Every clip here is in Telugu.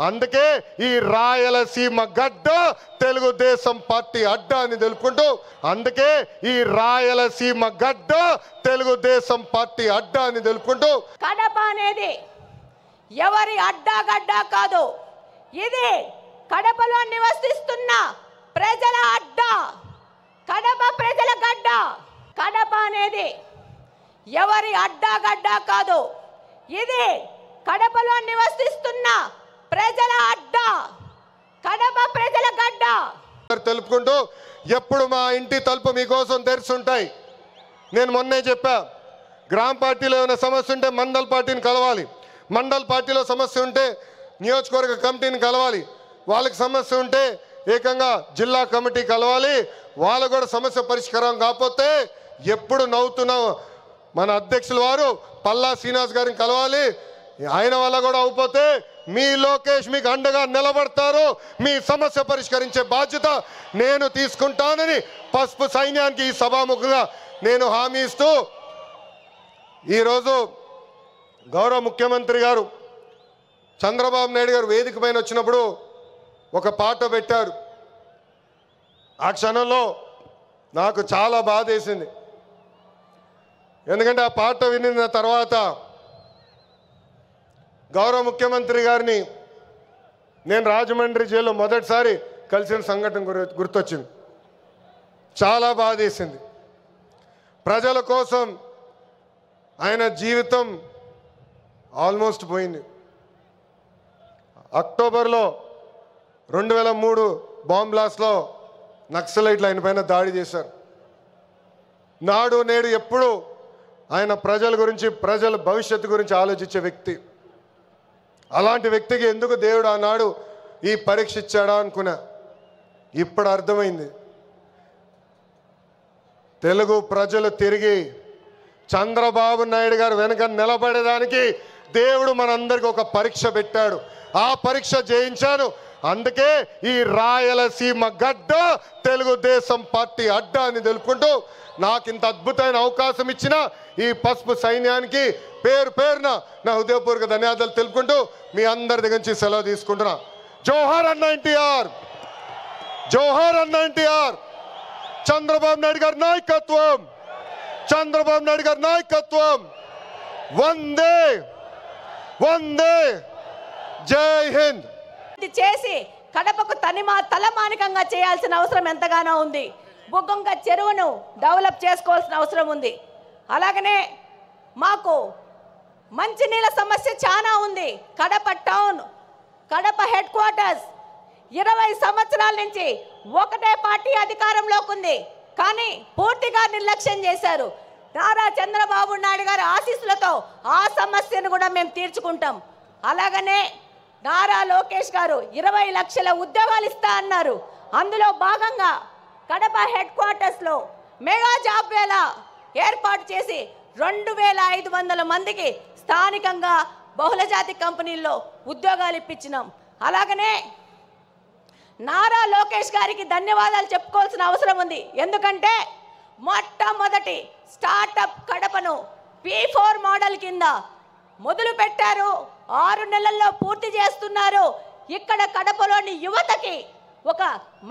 అందుకే ఈ రాయలసీమ గడ్డ తెలుగుదేశం పార్టీ అడ్డా అని తెలుపుకుంటూ అందుకే ఈ రాయలసీమ గడ్డ తెలుగుదేశం పార్టీ అడ్డా అని తెలుపుకుంటూ కడప అనేది ఎవరి అడ్డా గడ్డ కాదు, ఇది కడపలో నివసిస్తున్న ప్రజల అడ్డా, కడప ప్రజల గడ్డ. కడప అనేది ఎవరి అడ్డా గడ్డ కాదు, ఇది కడపలో నివసిస్తున్న ప్రజల అడ్డా, కడప ప్రజల గడ్డ తెలుపుకుంటూ ఎప్పుడు మా ఇంటి తలుపు మీకోసం తెరుచుంటాయి. నేను మొన్నే చెప్పా, గ్రామ పార్టీలో ఏమైనా సమస్య ఉంటే మండల్ పార్టీని కలవాలి, మండల్ పార్టీలో సమస్య ఉంటే నియోజకవర్గ కమిటీని కలవాలి, వాళ్ళకి సమస్య ఉంటే ఏకంగా జిల్లా కమిటీ కలవాలి, వాళ్ళకు కూడా సమస్య పరిష్కారం కాకపోతే ఎప్పుడు నవ్వుతున్నాం మన అధ్యక్షుల వారు పల్లా శ్రీనివాస్ గారిని కలవాలి, ఆయన వల్ల కూడా అయిపోతే మీ లోకేష్ మీకు అండగా నిలబడతారు, మీ సమస్య పరిష్కరించే బాధ్యత నేను తీసుకుంటానని పసుపు సైన్యానికి ఈ సభాముఖంగా నేను హామీ ఇస్తూ ఈరోజు గౌరవ ముఖ్యమంత్రి గారు చంద్రబాబు నాయుడు గారు వేదిక పైన వచ్చినప్పుడు ఒక పాట పెట్టారు. ఆ క్షణంలో నాకు చాలా బాధ వేసింది. ఎందుకంటే ఆ పాట వినిన తర్వాత గౌరవ ముఖ్యమంత్రి గారిని నేను రాజమండ్రి జైల్లో మొదటిసారి కలిసిన సంఘటన గుర్తొచ్చింది. చాలా బాధ వేసింది. ప్రజల కోసం ఆయన జీవితం ఆల్మోస్ట్ పోయింది. అక్టోబర్లో 2003 బాంబ్ బ్లాస్ట్లో నక్సలైట్లు ఆయన పైన దాడి చేశారు. నాడు నేడు ఎప్పుడు ఆయన ప్రజల గురించి, ప్రజల భవిష్యత్తు గురించి ఆలోచించే వ్యక్తి. అలాంటి వ్యక్తికి ఎందుకు దేవుడు ఆనాడు ఈ పరీక్ష ఇచ్చాడా అనుకున్నా. ఇప్పుడు అర్థమైంది. తెలుగు ప్రజలు తిరిగి చంద్రబాబు నాయుడు గారు వెనక నిలబడేదానికి దేవుడు మనందరికీ ఒక పరీక్ష పెట్టాడు. ఆ పరీక్ష జయించాను. అందుకే ఈ రాయలసీమ గడ్డ తెలుగుదేశం పార్టీ అడ్డా అని తెలుపుకుంటూ నాకు ఇంత అద్భుతమైన అవకాశం ఇచ్చిన ఈ పసుపు సైన్యానికి పేరు పేరున నా హృదయపూర్వక ధన్యవాదాలు తెలుపుకుంటూ మీ అందరి దగ్గర నుంచి సెలవు తీసుకుంటున్నా. జోహార్ అన్న ఎన్టీఆర్, జోహార్ అన్న ఎన్టీఆర్. చంద్రబాబు నాయుడు గారి నాయకత్వం, చంద్రబాబు నాయుడు గారి నాయకత్వం. వందే వందే, జై హింద్. చేసి కడపకు తలమానికంగా చేయాల్సిన అవసరం ఎంతగానో ఉంది. బుగ్గొంగ చెరువును డెవలప్ చేసుకోవాల్సిన అవసరం ఉంది. అలాగనే మాకు మంచినీళ్ళ సమస్య చాలా ఉంది. Kadapa town, Kadapa head quarters 20 సంవత్సరాల నుంచి ఒకటే పార్టీ అధికారంలోకి ఉంది, కానీ పూర్తిగా నిర్లక్ష్యం చేశారు. నారా చంద్రబాబు నాయుడు గారి ఆశీస్సులతో ఆ సమస్యను కూడా మేము తీర్చుకుంటాం. అలాగనే నారా లోకేష్ గారు 20 లక్షల ఉద్యోగాలు ఇస్తా అన్నారు. అందులో భాగంగా కడప హెడ్ క్వార్టర్స్లో మెగా జాబ్ వేళ ఏర్పాటు చేసి 2500 మందికి స్థానికంగా బహుళజాతి కంపెనీల్లో ఉద్యోగాలు ఇప్పించినాం. అలాగనే నారా లోకేష్ గారికి ధన్యవాదాలు చెప్పుకోవాల్సిన అవసరం ఉంది. ఎందుకంటే మొట్టమొదటి స్టార్టప్ కడపను P4 మోడల్ కింద మొదలు పెట్టారు. 6 నెలల్లో పూర్తి చేస్తున్నారు. ఇక్కడ కడపలోని యువతకి ఒక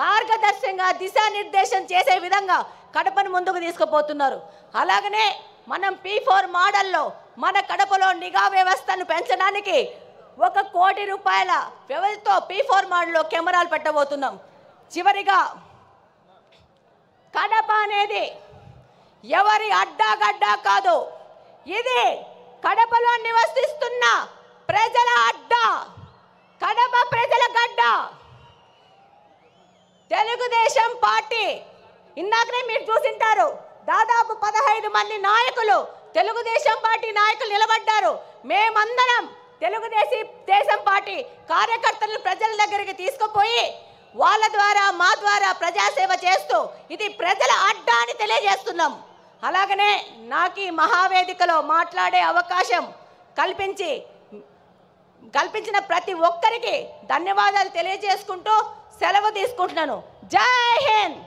మార్గదర్శకంగా దిశానిర్దేశం చేసే విధంగా కడపను ముందుకు తీసుకుపోతున్నారు. అలాగనే మనం P4 మోడల్లో మన కడపలో నిఘా వ్యవస్థను పెంచడానికి 1 కోటి రూపాయల వ్యవధితో P4 మోడల్లో కెమెరాలు పెట్టబోతున్నాం. చివరిగా కడప అనేది ఎవరి అడ్డాగడ్డ కాదు, ఇది కడపలో నివసిస్తున్న ప్రజల అడ్డా, కడప ప్రజల గడ్డ. తెలుగుదేశం పార్టీ ఇందాకనే మీరు చూసింటారు, దాదాపు 15 మంది నాయకులు తెలుగుదేశం పార్టీ నాయకులు నిలబడ్డారు. మేమందరం తెలుగుదేశం పార్టీ కార్యకర్తలను ప్రజల దగ్గరికి తీసుకుపోయి వాళ్ళ ద్వారా మా ద్వారా ప్రజాసేవ చేస్తూ ఇది ప్రజల అడ్డా అని తెలియజేస్తున్నాం. అలాగనే నాకు ఈ మహావేదికలో మాట్లాడే అవకాశం కల్పించిన ప్రతి ఒక్కరికి ధన్యవాదాలు తెలియజేసుకుంటూ సెలవు తీసుకుంటున్నాను. జై హింద్.